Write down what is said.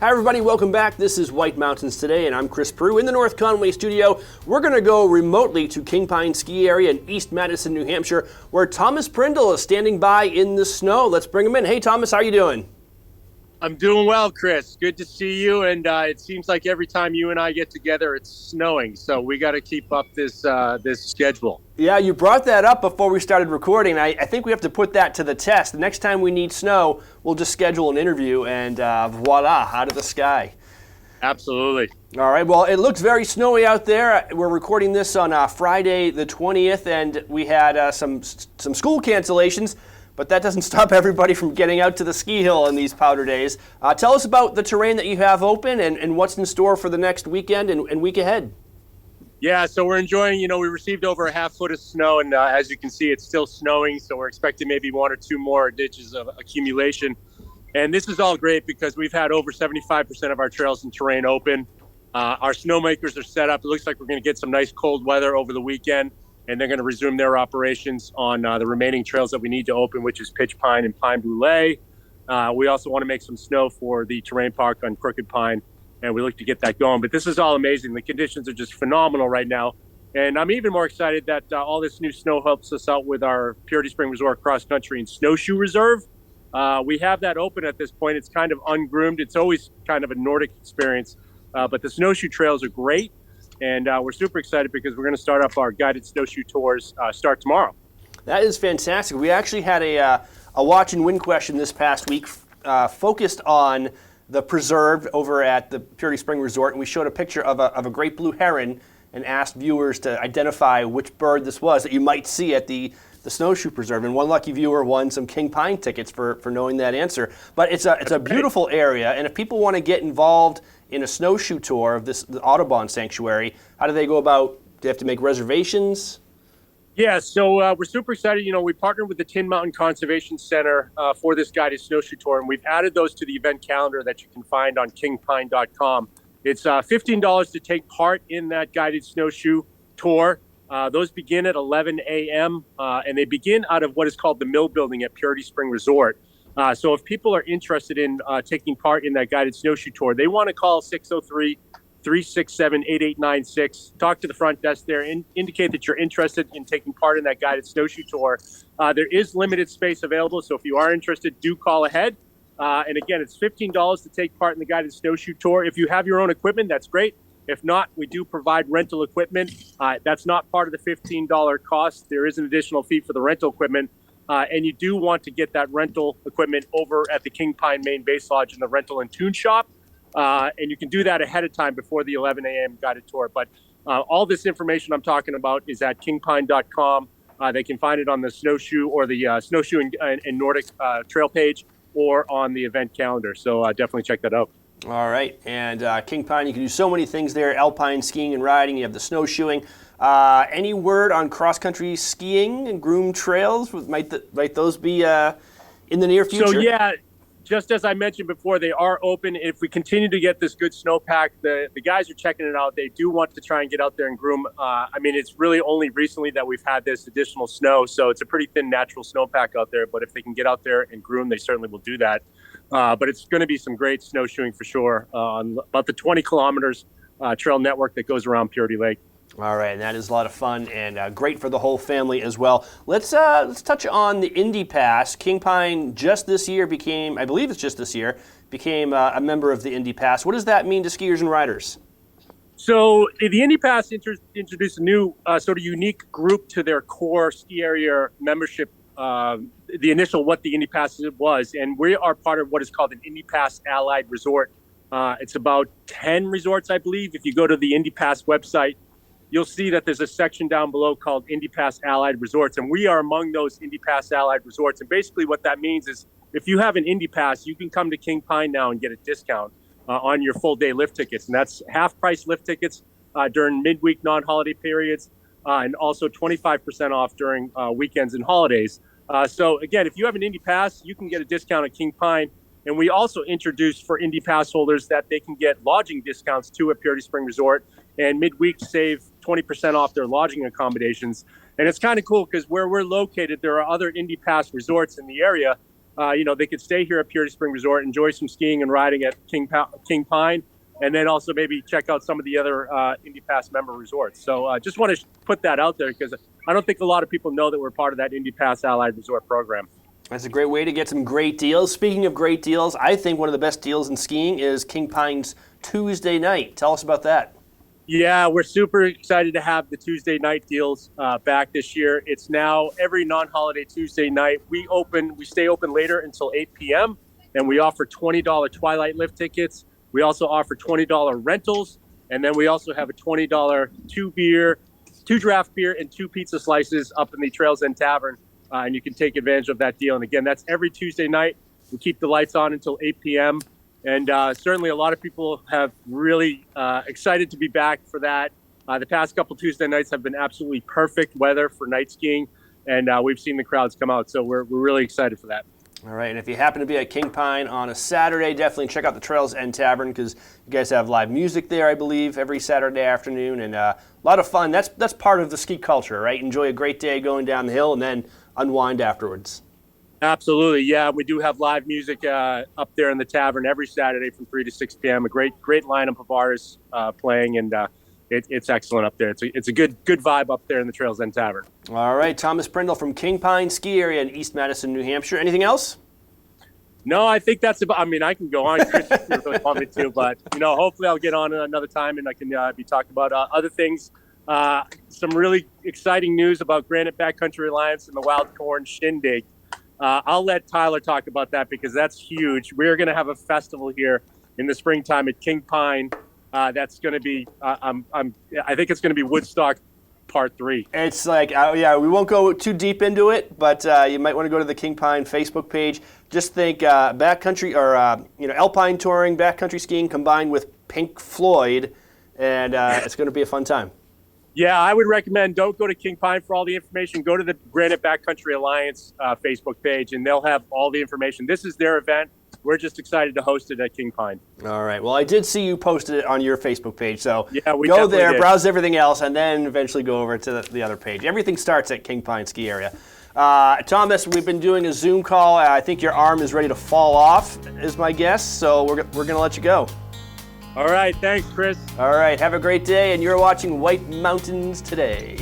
Hi everybody, welcome back. This is White Mountains Today, and I'm Chris Prue in the North Conway studio. We're going to go remotely to King Pine Ski Area in East Madison, New Hampshire, where Thomas Prindle is standing by in the snow. Let's bring him in. Hey Thomas, how are you doing? I'm doing well, Chris. Good to see you. And it seems like every time you and I get together, it's snowing. So we got to keep up this schedule. Yeah, you brought that up before we started recording. I think we have to put that to the test. The next time we need snow, we'll just schedule an interview and voila, out of the sky. Absolutely. All right, well, it looks very snowy out there. We're recording this on Friday the 20th, and we had some school cancellations. But that doesn't stop everybody from getting out to the ski hill in these powder days. Tell us about the terrain that you have open and what's in store for the next weekend and week ahead. Yeah, so we're enjoying, we received over a half foot of snow, and as you can see, it's still snowing. So we're expecting maybe one or two more ditches of accumulation. And this is all great because we've had over 75% of our trails and terrain open. Our snowmakers are set up. It looks like we're going to get some nice cold weather over the weekend. And they're going to resume their operations on the remaining trails that we need to open, which is Pitch Pine and Pine Brûlée. We also want to make some snow for the terrain park on Crooked Pine, and we look to get that going. But this is all amazing. The conditions are just phenomenal right now. And I'm even more excited that all this new snow helps us out with our Purity Spring Resort Cross Country and Snowshoe Reserve. We have that open at this point. It's kind of ungroomed. It's always kind of a Nordic experience, but the snowshoe trails are great. And we're super excited because we're going to start up our guided snowshoe tours start tomorrow. That is fantastic. We actually had a watch and win question this past week focused on the preserve over at the Purity Spring Resort, and we showed a picture of a great blue heron and asked viewers to identify which bird this was that you might see at the Snowshoe Preserve. And one lucky viewer won some King Pine tickets for knowing that answer. But it's a beautiful area, and if people want to get involved in a snowshoe tour of the Audubon Sanctuary, how do they go about? Do they have to make reservations? Yeah, so we're super excited. We partnered with the Tin Mountain Conservation Center for this guided snowshoe tour, and we've added those to the event calendar that you can find on kingpine.com. It's $15 to take part in that guided snowshoe tour. Those begin at 11 a.m., and they begin out of what is called the Mill Building at Purity Spring Resort. So if people are interested in taking part in that guided snowshoe tour, they want to call 603-367-8896. Talk to the front desk there and indicate that you're interested in taking part in that guided snowshoe tour. There is limited space available, so if you are interested, do call ahead. And again, it's $15 to take part in the guided snowshoe tour. If you have your own equipment, that's great. If not, we do provide rental equipment. That's not part of the $15 cost. There is an additional fee for the rental equipment. And you do want to get that rental equipment over at the King Pine Main Base Lodge in the rental and tune shop. And you can do that ahead of time before the 11 a.m. guided tour. But all this information I'm talking about is at kingpine.com. They can find it on the snowshoe or the snowshoe and Nordic trail page or on the event calendar. So definitely check that out. All right. And King Pine, you can do so many things there, alpine skiing and riding. You have the snowshoeing. Any word on cross-country skiing and groomed trails? Might those be in the near future? So, yeah, just as I mentioned before, they are open. If we continue to get this good snowpack, the guys are checking it out. They do want to try and get out there and groom. It's really only recently that we've had this additional snow, so it's a pretty thin natural snowpack out there. But if they can get out there and groom, they certainly will do that. But it's going to be some great snowshoeing for sure on about the 20 kilometers trail network that goes around Purity Lake. All right, and that is a lot of fun and great for the whole family as well. Let's touch on the Indy Pass. King Pine just this year became, I believe it's just this year, became a member of the Indy Pass. What does that mean to skiers and riders? So the Indy Pass introduced a new sort of unique group to their core ski area membership. The initial what the Indy Pass was, and we are part of what is called an Indy Pass Allied Resort. It's about 10 resorts, I believe. If you go to the Indy Pass website, you'll see that there's a section down below called Indy Pass Allied Resorts, and we are among those Indy Pass Allied Resorts. And basically what that means is if you have an Indy Pass, you can come to King Pine now and get a discount on your full day lift tickets. And that's half price lift tickets during midweek non-holiday periods, and also 25% off during weekends and holidays. So again, if you have an Indy Pass, you can get a discount at King Pine. And we also introduced for Indy Pass holders that they can get lodging discounts too at Purity Spring Resort, and midweek save 20% off their lodging accommodations. And it's kind of cool because where we're located, there are other Indy Pass resorts in the area. they could stay here at Purity Spring Resort, enjoy some skiing and riding at King Pine, and then also maybe check out some of the other Indy Pass member resorts. So just want to put that out there because I don't think a lot of people know that we're part of that Indy Pass Allied Resort program. That's a great way to get some great deals. Speaking of great deals, I think one of the best deals in skiing is King Pine's Tuesday night. Tell us about that. Yeah, we're super excited to have the Tuesday night deals back this year. It's now every non-holiday Tuesday night. We stay open later until 8 p.m. and we offer $20 Twilight Lift tickets. We also offer $20 rentals, and then we also have a $20 two draft beer and 2 pizza slices up in the Trails End Tavern, and you can take advantage of that deal. And again, that's every Tuesday night. We keep the lights on until 8 p.m. And certainly a lot of people have really excited to be back for that. The past couple Tuesday nights have been absolutely perfect weather for night skiing, and we've seen the crowds come out. So we're really excited for that. All right, and if you happen to be at King Pine on a Saturday, definitely check out the Trails End Tavern because you guys have live music there, I believe, every Saturday afternoon, and a lot of fun. That's part of the ski culture, right? Enjoy a great day going down the hill and then unwind afterwards. Absolutely, yeah. We do have live music up there in the tavern every Saturday from 3 to 6 p.m. A great lineup of artists playing, and it's excellent up there. It's a good vibe up there in the Trails End Tavern. All right, Thomas Prindle from King Pine Ski Area in East Madison, New Hampshire. Anything else? No, I think that's about. I mean, I can go on, Chris, if you really want me to, but hopefully I'll get on another time and I can be talking about other things. Some really exciting news about Granite Backcountry Alliance and the Wild Corn Shindig. I'll let Tyler talk about that because that's huge. We're going to have a festival here in the springtime at King Pine. That's going to be, I think it's going to be Woodstock Part 3. It's like, we won't go too deep into it, but you might want to go to the King Pine Facebook page. Just think backcountry or alpine touring, backcountry skiing combined with Pink Floyd, and it's going to be a fun time. Yeah, I would recommend don't go to King Pine for all the information. Go to the Granite Backcountry Alliance Facebook page, and they'll have all the information. This is their event. We're just excited to host it at King Pine. All right. Well, I did see you posted it on your Facebook page, so we go there, did. Browse everything else, and then eventually go over to the other page. Everything starts at King Pine Ski Area. Thomas, we've been doing a Zoom call. I think your arm is ready to fall off, is my guess, so we're going to let you go. All right. Thanks, Chris. All right. Have a great day, and you're watching White Mountains Today.